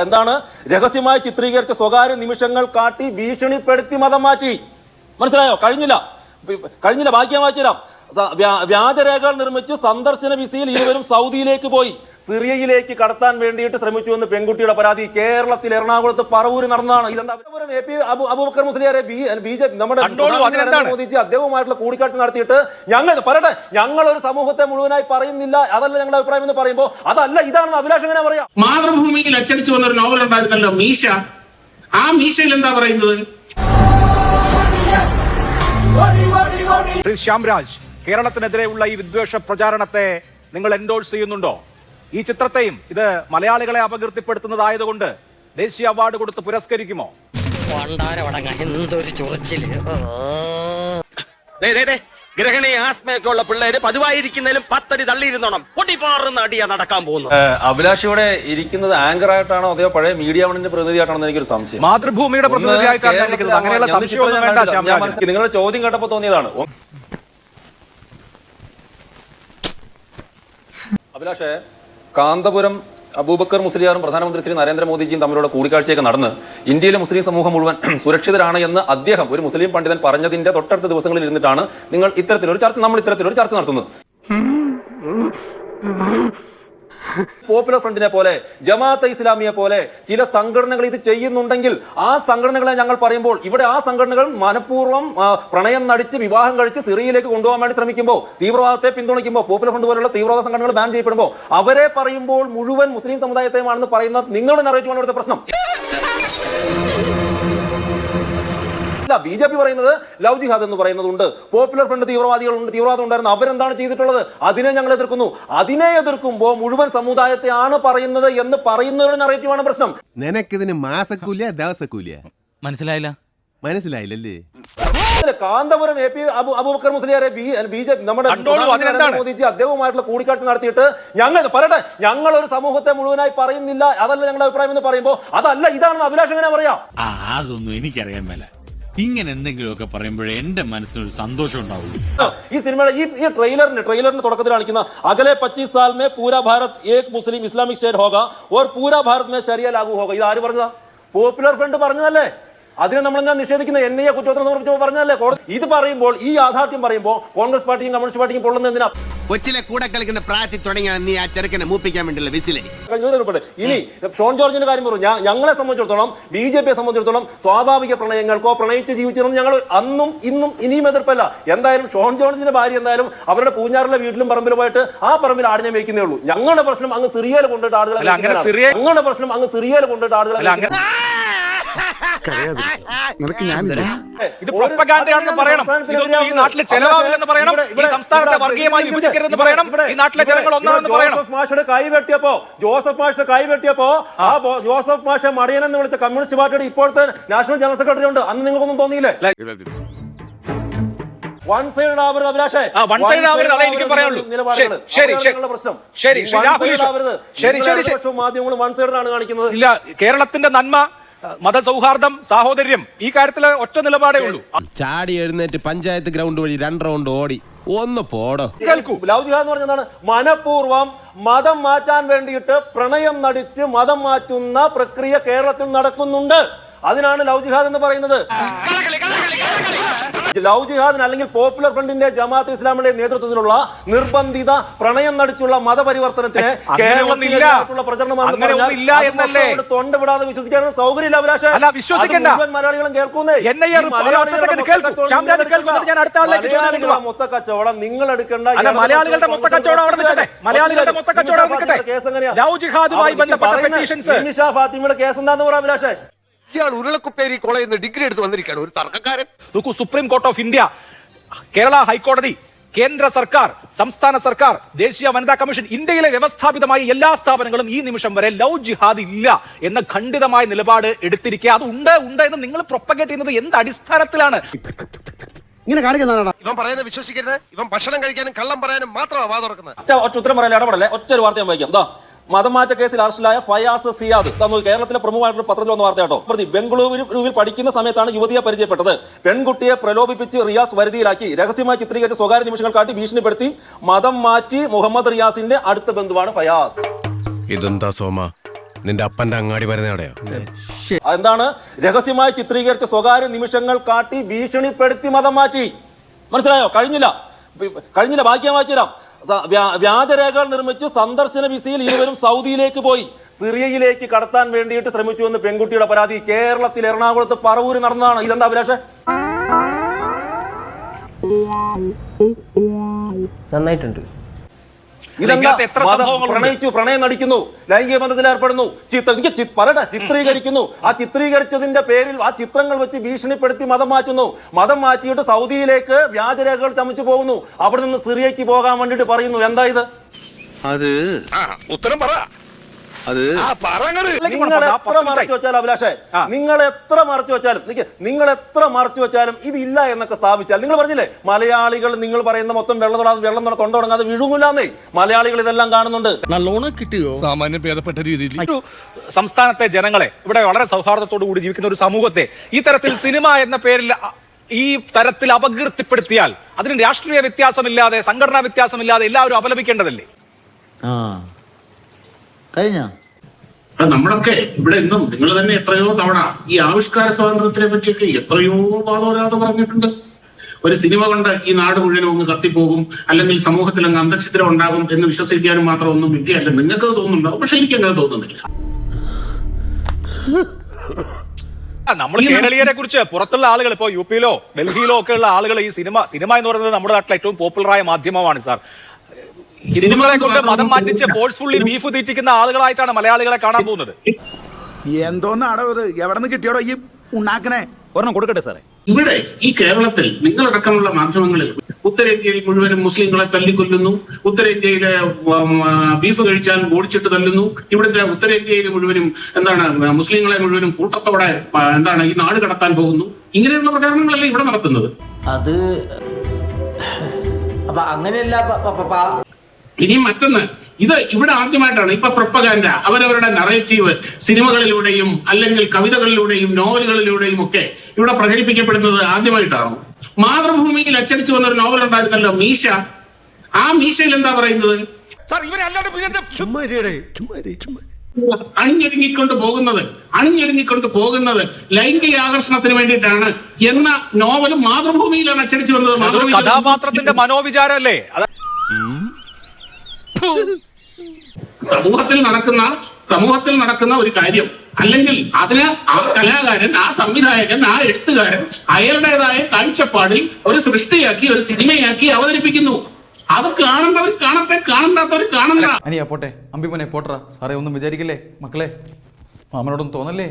എന്താണ് രഹസ്യമായി ചിത്രീകരിച്ച സ്വകാര്യ നിമിഷങ്ങൾ കാട്ടി ഭീഷണിപ്പെടുത്തി മതം മാറ്റി. മനസ്സിലായോ? കഴിഞ്ഞില്ല ബാക്കി ഞാൻ വായിച്ചുതരാം. വ്യാജരേഖകൾ നിർമ്മിച്ച് സന്ദർശന വിസയിൽ ഇരുവരും സൗദിയിലേക്ക് പോയി സിറിയയിലേക്ക് കടത്താൻ വേണ്ടിയിട്ട് ശ്രമിച്ചു എന്ന് പെൺകുട്ടിയുടെ പരാതി കേരളത്തിൽ എറണാകുളത്ത് പറവൂര് നടന്നതാണ്. ഇതെന്താ അബൂബക്കർ മുസ്ലിയാരെ നമ്മുടെ മോദിജി അദ്ദേഹവുമായിട്ടുള്ള കൂടിക്കാഴ്ച നടത്തിയിട്ട് ഞങ്ങൾ ഒരു സമൂഹത്തെ മുഴുവനായി പറയുന്നില്ല, അതല്ല ഞങ്ങളുടെ അഭിപ്രായം എന്ന് പറയുമ്പോൾ അതല്ല ഇതാണെന്ന് അഭിലാഷ് എങ്ങനെ പറയാം? മാതൃഭൂമിയിൽ അച്ചടിച്ചു വന്ന ഒരു നോവൽ ഉണ്ടായിരുന്നല്ലോ മീശ. ആ മീശയിൽ എന്താ പറയുന്നത്? ശ്യാംരാജ്, കേരളത്തിനെതിരെയുള്ള ഈ വിദ്വേഷ പ്രചാരണത്തെ നിങ്ങൾ എൻഡോഴ്സ് ചെയ്യുന്നുണ്ടോ? ഈ ചിത്രത്തെയും ഇത് മലയാളികളെ അപകീർത്തിപ്പെടുത്തുന്നതായതുകൊണ്ട് ദേശീയ അവാർഡ് കൊടുത്ത് പുരസ്കരിക്കുമോ? ഗ്രഹണി ആസ്മയൊക്കെ ഉള്ള പിള്ളേര് പതിവായിരിക്കുന്നതിലും 10 അടി തള്ളിയിരുന്നോണം പൊട്ടിപ്പാറുന്ന അടിയാ നടക്കാൻ പോകുന്നു. അഭിലാഷ് ഇവിടെ ഇരിക്കുന്നത് ആങ്കർ ആയിട്ടാണോ അതോ പഴയ മീഡിയ വണിന്റെ പ്രതിനിധിയായിട്ടാണോ എനിക്കൊരു സംശയം. മാതൃഭൂമിയുടെ പ്രതിനിധിയായിട്ടാണ് അങ്ങനെയുള്ള സംശയമൊന്നും വേണ്ട. നിങ്ങളുടെ ചോദ്യം കേട്ടപ്പോ തോന്നിയതാണ്. അഭിലാഷേ, കാന്തപുരം അബൂബക്കർ മുസ്ലിയാറും പ്രധാനമന്ത്രി ശ്രീ നരേന്ദ്രമോദിജിയും തമ്മിലുള്ള കൂടിക്കാഴ്ചയൊക്കെ നടന്ന് ഇന്ത്യയിലെ മുസ്ലിം സമൂഹം മുഴുവൻ സുരക്ഷിതരാണ് എന്ന് അദ്ദേഹം ഒരു മുസ്ലിം പണ്ഡിതൻ പറഞ്ഞതിന്റെ തൊട്ടടുത്ത ദിവസങ്ങളിൽ ഇരുന്നിട്ടാണ് നമ്മൾ ഇത്തരത്തിലൊരു ചർച്ച നടത്തുന്നത്. പോപ്പുലർ ഫ്രണ്ടിനെ പോലെ ജമാഅത്തെ ഇസ്ലാമിയെ പോലെ ചില സംഘടനകൾ ഇത് ചെയ്യുന്നുണ്ടെങ്കിൽ ആ സംഘടനകളെ ഞങ്ങൾ പറയുമ്പോൾ ഇവിടെ ആ സംഘടനകൾ മനഃപൂർവ്വം പ്രണയം നടിച്ച് വിവാഹം കഴിച്ച് സിറിയയിലേക്ക് കൊണ്ടുപോകാൻ വേണ്ടി ശ്രമിക്കുമ്പോൾ തീവ്രവാദത്തെ പിന്തുണയ്ക്കുമ്പോൾ പോപ്പുലർ ഫ്രണ്ട് പോലുള്ള തീവ്രവാദ സംഘടനകൾ ബാൻ ചെയ്യപ്പെടുമ്പോൾ അവരെ പറയുമ്പോൾ മുഴുവൻ മുസ്ലിം സമുദായത്തെയുമാണെന്ന് പറയുന്ന നിങ്ങളുടെ നറേറ്റീവാണ് ഇവിടുത്തെ പ്രശ്നം. ബി.ജെ.പി. പറയുന്നത് ലവ് ജിഹാദ് എന്ന് പറയുന്നതുണ്ട്, പോപ്പുലർ ഫ്രണ്ട് തീവ്രവാദികളുണ്ട്, തീവ്രവാദം ഉണ്ടായിരുന്നു, അവരെന്താണ് ചെയ്തിട്ടുള്ളത്? അതിനെ ഞങ്ങൾ എതിർക്കുന്നു. അതിനെ എതിർക്കുമ്പോൾ മുഴുവൻ സമുദായത്തെ ആണ് പറയുന്നത് എന്ന് പറയുന്നവരുടെ നറേറ്റീവാണ് പ്രശ്നം. നിനക്കിതിന് മാസക്കൂലിയ ദിവസക്കൂലിയ മനസ്സിലായില്ലേ? കാന്തപുരം അബൂബക്കർ മുസ്ലിയാരെ ബി.ജെ.പി. നമ്മുടെ മോദിജി അദ്ദേഹവുമായിട്ടുള്ള കൂടിക്കാഴ്ച നടത്തിയിട്ട് ഞങ്ങൾ ഒരു സമൂഹത്തെ മുഴുവനായി പറയുന്നില്ല, അതല്ല ഞങ്ങളുടെ അഭിപ്രായം എന്ന് പറയുമ്പോൾ അതല്ല ഇതാണെന്ന് അഭിലാഷ് എങ്ങനെ പറയാം? അതൊന്നും എനിക്കറിയാൻ മേല. ഇങ്ങനെ എന്തെങ്കിലുമൊക്കെ പറയുമ്പോഴേ എന്റെ മനസ്സിനൊരു സന്തോഷം ഉണ്ടാവുള്ളൂ. ഈ സിനിമയുടെ ഈ ട്രെയിലറിന്റെ തുടക്കത്തിൽ കാണിക്കുന്ന അഗലെ 25 साल में पूरा भारत एक मुस्लिम इस्लामिक स्टेट होगा और पूरा भारत में शरिया लागू होगा. ഇത് ആര് പറഞ്ഞതാ? പോപ്പുലർ ഫ്രണ്ട് പറഞ്ഞതല്ലേ? അതിനെ നമ്മൾ എന്താ നിഷേധിക്കുന്നത്? എൻ.ഐ.എ കുറ്റപത്രം സമർപ്പിച്ചപ്പോൾ പറഞ്ഞതല്ലേ കോടതി? ഇത് പറയുമ്പോൾ ഈ യാഥാർത്ഥ്യം പറയുമ്പോൾ കോൺഗ്രസ് പാർട്ടിയും കമ്മ്യൂണിസ്റ്റ് പാർട്ടിയും പൊള്ളുന്നത് എന്തിനാ? കൊച്ചിലെ കൂടെ കളിക്കുന്ന പ്രായത്തിൽ തുടങ്ങിയ നീ ആ ചെറുക്കനെ മൂപ്പിക്കാൻ വേണ്ടിയുള്ള വിസിലെ. ഇനി ഷോൺ ജോർജിന്റെ കാര്യം പറഞ്ഞു. ഞങ്ങളെ സംബന്ധിച്ചിടത്തോളം ബി.ജെ.പിയെ സംബന്ധിച്ചിടത്തോളം സ്വാഭാവിക പ്രണയങ്ങൾക്കോ പ്രണയിച്ച് ജീവിച്ചിരുന്ന ഞങ്ങൾ അന്നും ഇന്നും ഇനിയും എതിർപ്പല്ല. എന്തായാലും ഷോൺ ജോർജിന്റെ ഭാര്യ എന്തായാലും അവരുടെ പൂഞ്ഞാറിലെ വീട്ടിലും പറമ്പിലും പോയിട്ട് ആ പറമ്പിൽ ആടിനെ വയ്ക്കുന്നേ ഉള്ളൂ. ഞങ്ങളുടെ പ്രശ്നം അങ്ങ് സിറിയയിൽ കൊണ്ടിട്ട് ആളുകളെ ഇത് പ്രൊപ്പഗാൻഡയാണെന്ന് പറയണം. ഈ നാട്ടിലെ ചെലവാകില്ലെന്ന് പറയണം. ഈ സംസ്ഥാനത്തെ വർഗീയമായി വിഭജിക്കരുതെന്ന് പറയണം. ഈ നാട്ടിലെ ജനങ്ങൾ ഒന്നാണെന്ന് പറയണം. ജോസഫ് മാഷിന്റെ കൈവെട്ടിയപ്പോ ആ ജോസഫ് മാഷെ മടിയൻ എന്ന് വിളിച്ച കമ്മ്യൂണിസ്റ്റ് പാർട്ടിയുടെ ഇപ്പോഴത്തെ നാഷണൽ ജനറൽ സെക്രട്ടറി ഉണ്ട്. അന്ന് നിങ്ങൾക്കൊന്നും തോന്നിയില്ലേ? വൺ സൈഡ് ആവരുത് അഭിലാഷേ. മാധ്യമങ്ങൾ വൺ സൈഡാണ് കാണിക്കുന്നത്. ഇല്ല, കേരളത്തിന്റെ നന്മ, മതസൗഹാർദ്ദം, സാഹോദര്യം, ഈ കാര്യത്തിൽ ഒറ്റ നിലപാടേ ഉള്ളൂ. ചാടി എഴുന്നേറ്റ് പഞ്ചായത്ത് ഗ്രൗണ്ട് വഴി 2 റൗണ്ട് ഓടി ഒന്ന് പോടോ. ലവ് ജിഹാദ് എന്ന് പറഞ്ഞതാണ് മനഃപൂർവ്വം മതം മാറ്റാൻ വേണ്ടിയിട്ട് പ്രണയം നടിച്ച് മതം മാറ്റുന്ന പ്രക്രിയ കേരളത്തിൽ നടക്കുന്നുണ്ട്. അതിനാണ് ലവ് ജിഹാദ് എന്ന് പറയുന്നത്. ലവ് ജിഹാദിന് അല്ലെങ്കിൽ പോപ്പുലർ ഫ്രണ്ടിന്റെ ജമാഅത്ത് ഇസ്ലാമിന്റെ നേതൃത്വത്തിലുള്ള നിർബന്ധിത പ്രണയം നടിച്ചുള്ള മതപരിവർത്തനത്തിന് കേരളത്തിലുള്ള പ്രചരണമാണ്. തൊണ്ട വിടാതെ വിശ്വസിക്കാൻ സൗകര്യമില്ല അഭിലാഷ്. മലയാളികളും കേൾക്കുന്നേ മൊത്തക്കച്ചവടം നിങ്ങൾ എടുക്കേണ്ട. മലയാളികളുടെ മൊത്തക്കച്ചവടം കേസ് എങ്ങനെയാണ്? ഫാത്തിമയുടെ കേസ് എന്താന്ന് പറയാം അഭിലാഷേ? ഇയാൾ ഉരുളക്കുപ്പേരി കോളേജിൽ നിന്ന് ഡിഗ്രി എടുത്ത് വന്നിരിക്കുകയാണ്, ഒരു തർക്കക്കാരൻ. നോക്കൂ, supreme court of India, Kerala ഹൈക്കോടതി, കേന്ദ്ര സർക്കാർ, സംസ്ഥാന സർക്കാർ, ദേശീയ വനിതാ കമ്മീഷൻ, ഇന്ത്യയിലെ വ്യവസ്ഥാപിതമായ എല്ലാ സ്ഥാപനങ്ങളും ഈ നിമിഷം വരെ ലവ് ജിഹാദ് ഇല്ല എന്ന ഖണ്ഡിതമായ നിലപാട് എടുത്തിരിക്കുക. അത് ഉണ്ട് എന്ന് നിങ്ങൾ പ്രൊപ്പഗേറ്റ് ചെയ്യുന്നത് എന്ത് അടിസ്ഥാനത്തിലാണ്? ഇങ്ങനെ കാണിക്കുന്നതാണ്. ഇവൻ പറയുന്നത് വിശ്വസിക്കരുത്. ഇവൻ ഭക്ഷണം കഴിക്കാനും കള്ളം പറയാനും മാത്രമാണ് വാ തുറക്കുന്നത്. ഒറ്റ ഉത്തരം പറയാൻ ഇടപെടല്ലേ? ഒറ്റ ഒരു വാർത്ത ഞാൻ വായിക്കാം. മതമാറ്റ കേസിൽ അറസ്റ്റിലായ ഫയാസ് സിയാദ് കേരളത്തിലെ പ്രമുഖമായിട്ടുള്ള പത്രത്തിൽ വന്ന വാർത്ത കേട്ടോ. പ്രതി ബംഗളൂരുവിൽ പഠിക്കുന്ന സമയത്താണ് യുവതിയെ പരിചയപ്പെട്ടത്. പെൺകുട്ടിയെ പ്രലോഭിപ്പിച്ച് റിയാസ് വരുതിയിലാക്കി രഹസ്യമായി ചിത്രീകരിച്ച സ്വകാര്യ നിമിഷങ്ങൾ കാട്ടി ഭീഷണിപ്പെടുത്തി മതം മാറ്റി മുഹമ്മദ് റിയാസിന്റെ അടുത്ത ബന്ധുവാണ് ഫയാസ്. ഇതെന്താ സോമ നിന്റെ അപ്പന്റെ അങ്ങാടി വരുന്ന എവിടെയോ? അതെന്താണ്? രഹസ്യമായി ചിത്രീകരിച്ച സ്വകാര്യ നിമിഷങ്ങൾ കാട്ടി ഭീഷണിപ്പെടുത്തി മതം മാറ്റി. മനസ്സിലായോ? കഴിഞ്ഞില്ല. ബാക്കി ഞാൻ വായിച്ചുതരാം. വ്യാജരേഖകൾ നിർമ്മിച്ച് സന്ദർശന വിസയിൽ ഇരുവരും സൗദിയിലേക്ക് പോയി. സിറിയയിലേക്ക് കടത്താൻ വേണ്ടിയിട്ട് ശ്രമിച്ചു എന്ന് പെൺകുട്ടിയുടെ പരാതി കേരളത്തിൽ എറണാകുളത്ത് പറവൂര് നടന്നതാണ്. ഇതെന്താ അഭിലാഷേ? നന്നായിട്ടുണ്ട്. ഇതെന്താ? പ്രണയിച്ചു, പ്രണയം നടിക്കുന്നു, ലൈംഗിക ബന്ധത്തിൽ ഏർപ്പെടുന്നു, ചിത്രീകരിക്കുന്നു. ആ ചിത്രീകരിച്ചതിന്റെ പേരിൽ ആ ചിത്രങ്ങൾ വെച്ച് ഭീഷണിപ്പെടുത്തി മതം മാറ്റുന്നു. മതം മാറ്റിയിട്ട് സൗദിയിലേക്ക് വ്യാജരേഖകൾ ചമച്ചു പോകുന്നു. അവിടെ നിന്ന് സിറിയയ്ക്ക് പോകാൻ വേണ്ടിയിട്ട് പറയുന്നു. എന്താ ഇത്? അത് ഉത്തരം പറ. നിങ്ങൾ എത്ര മറച്ചു വെച്ചാലും അഭിലാഷേ, നിങ്ങൾ എത്ര മറച്ചു വെച്ചാലും ഇതില്ല എന്നൊക്കെ സ്ഥാപിച്ചാൽ, നിങ്ങൾ പറഞ്ഞില്ലേ മലയാളികൾ നിങ്ങൾ പറയുന്ന മൊത്തം വെള്ളം തൊണ്ട തുടങ്ങാതെ വിഴുങ്ങില്ലാന്നേ. മലയാളികൾ ഇതെല്ലാം കാണുന്നുണ്ട്. നല്ലോണം കിട്ടിയോ? സാമാന്യം ഭേദപ്പെട്ട രീതിയിൽ ഒരു സംസ്ഥാനത്തെ ജനങ്ങളെ, ഇവിടെ വളരെ സൗഹാർദ്ദത്തോടു കൂടി ജീവിക്കുന്ന ഒരു സമൂഹത്തെ ഈ തരത്തിൽ സിനിമ എന്ന പേരിൽ ഈ തരത്തിൽ അപകീർത്തിപ്പെടുത്തിയാൽ അതിന് രാഷ്ട്രീയ വ്യത്യാസമില്ലാതെ, സംഘടനാ വ്യത്യാസമില്ലാതെ എല്ലാവരും അപലപിക്കേണ്ടതല്ലേ? നമ്മളൊക്കെ ഇവിടെ ഇന്നും നിങ്ങൾ തന്നെ എത്രയോ തവണ ഈ ആവിഷ്കാര സ്വാതന്ത്ര്യത്തിനെ പറ്റിയൊക്കെ എത്രയോ വാദോരാതെ പറഞ്ഞിട്ടുണ്ട്. ഒരു സിനിമ കൊണ്ട് ഈ നാട് മുഴുവനും അങ്ങ് കത്തിപ്പോകും, അല്ലെങ്കിൽ സമൂഹത്തിൽ അങ്ങ് അന്തഛിദ്രം ഉണ്ടാകും എന്ന് വിശ്വസിക്കാനും മാത്രം ഒന്നും വിദ്യയല്ല. നിങ്ങൾക്കത് തോന്നുന്നുണ്ടാവും, പക്ഷെ എനിക്കങ്ങനെ തോന്നുന്നില്ല. നമ്മൾ കേരളീയരെ കുറിച്ച് പുറത്തുള്ള ആളുകൾ, ഇപ്പോൾ യു പിയിലോ ഡൽഹിയിലോ ഒക്കെ ഉള്ള ആളുകൾ ഈ സിനിമ എന്ന് പറയുന്നത് നമ്മുടെ നാട്ടിലെ ഏറ്റവും പോപ്പുലറായ മാധ്യമമാണ് സാർ. സിനിമകളെ കൊണ്ട് മതം മാറ്റിച്ച് ഫോഴ്സ്ഫുള്ളി ബീഫ് തീറ്റിക്കുന്ന ആളുകളായിട്ടാണ് മലയാളികളെ കാണാൻ പോകുന്നത്. എന്തോന്നാടോ ഇത്? എവിടെ നിന്ന് കിട്ടിയോടോ ഈ ഉണ്ടാക്കണേ? ഒരെണ്ണം കൊടുക്കട്ടെ സാറേ. ഇവിടെ ഈ കേരളത്തിൽ നിങ്ങളടക്കമുള്ള മാധ്യമങ്ങളിൽ ഉത്തരേന്ത്യയിൽ മുഴുവനും മുസ്ലിങ്ങളെ തല്ലിക്കൊല്ലുന്നു, ഉത്തരേന്ത്യയിലെ ബീഫ് കഴിച്ചാൽ ഓടിച്ചിട്ട് തല്ലുന്നു, ഇവിടുത്തെ ഉത്തരേന്ത്യയിൽ മുഴുവനും മുസ്ലിങ്ങളെ മുഴുവനും കൂട്ടത്തോടെ ഈ നാട് കടത്താൻ പോകുന്നു. ഇങ്ങനെയുള്ള പ്രചാരണങ്ങളല്ലേ ഇവിടെ നടത്തുന്നത്? അത് അങ്ങനെയല്ല. ഇനി മറ്റൊന്ന്, ഇത് ഇവിടെ ആദ്യമായിട്ടാണ് ഇപ്പൊ പ്രൊപ്പഗാൻഡ അവരവരുടെ നറേറ്റീവ് സിനിമകളിലൂടെയും അല്ലെങ്കിൽ കവിതകളിലൂടെയും നോവലുകളിലൂടെയും ഒക്കെ ഇവിടെ പ്രചരിപ്പിക്കപ്പെടുന്നത് ആദ്യമായിട്ടാണ്. മാതൃഭൂമിയിൽ അച്ചടിച്ചു വന്ന ഒരു നോവൽ ഉണ്ടായിരുന്നല്ലോ, മീശ. ആ മീശയിൽ എന്താ പറയുന്നത്? അണിഞ്ഞൊരുങ്ങിക്കൊണ്ട് പോകുന്നത് ലൈംഗിക ആകർഷണത്തിന് വേണ്ടിയിട്ടാണ് എന്ന നോവലും മാതൃഭൂമിയിലാണ് അച്ചടിച്ചു വന്നത്. കഥാപാത്രത്തിന്റെ മനോവിചാരമല്ലേ? സമൂഹത്തിൽ നടക്കുന്ന ഒരു കാര്യം, അല്ലെങ്കിൽ അതിന് ആ കലാകാരൻ, ആ സംവിധായകൻ, ആ എഴുത്തുകാരൻ അയാളുടേതായ കാഴ്ചപ്പാടിൽ ഒരു സൃഷ്ടിയാക്കി, ഒരു സിനിമയാക്കി അവതരിപ്പിക്കുന്നു. അത് കാണേണ്ടവർ കാണട്ടെ, കാണണ്ടാത്തവർ കാണണ്ട. അനിയാ പോട്ടെ, അമ്പിമനെ പോട്ടറ. സാറേ ഒന്നും വിചാരിക്കില്ലേ മക്കളെ, മാമനോടൊന്നും തോന്നല്ലേ?